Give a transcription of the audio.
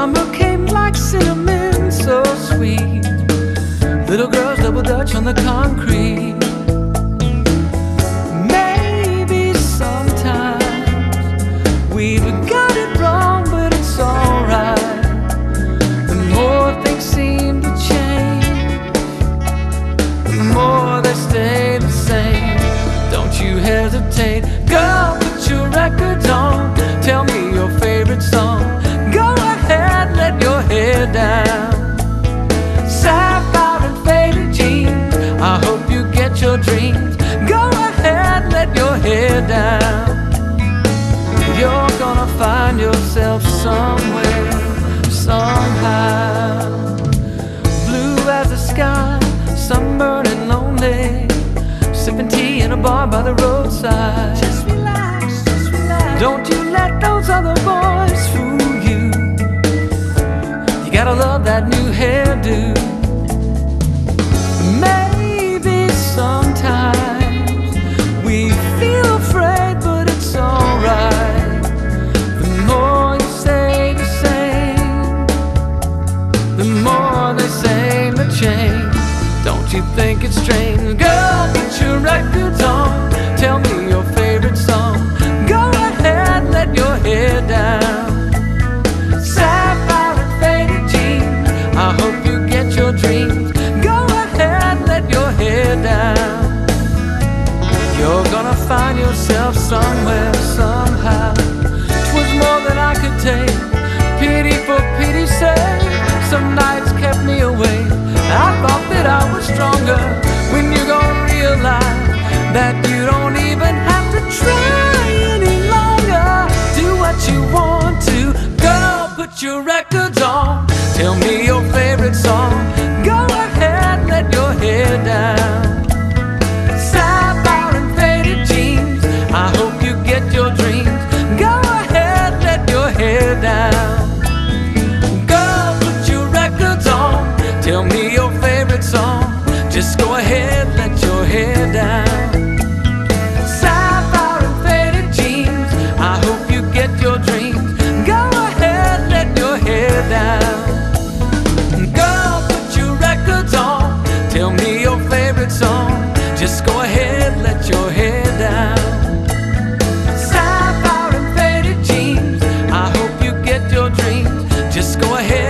Summer came like cinnamon, so sweet. Little girls double dutch on the concrete. Maybe sometimes we've got it wrong, but it's alright. The more things seem to change, the more they stay the same. Don't you hesitate, girl, put your records on. Tell me your favorite song. Go ahead, let your hair down. Sapphire and faded jeans, I hope you get your dreams. Go ahead, let your hair down. You're gonna find yourself somewhere, somehow. Blue as the sky, sunburned and lonely, sipping tea in a bar by the roadside. Just relax, just relax. Don't you let those other boys fool you. You gotta love that new hairdo. Maybe sometimes we feel afraid, but it's alright. The more you say the same, the more they seem to change. Don't you think it's strange? Girl, put your records on. Tell me your favorite song. Go ahead, let your hair down. Sapphire and faded jeans, I hope you get your dreams. Go ahead, let your hair down. You're gonna find yourself somewhere, somehow. 'Twas more than I could take, pity for pity's sake. Some nights kept me awake. I thought that I was stronger. When you gon' realize that you don't even have to try any longer. Do what you want to. Girl, put your records on. Tell me your favorite song. Go ahead, let your hair down. Sapphire and faded jeans, I hope you get your dreams. Go ahead, let your hair down. Girl, put your records on. Tell me your favorite song. Just go ahead, let your hair down. Sapphire and faded jeans, I hope you get your dreams. Go ahead, let your hair down. Girl, put your records on. Tell me your favorite song. Just go ahead, let your hair down. Sapphire and faded jeans, I hope you get your dreams. Just go ahead.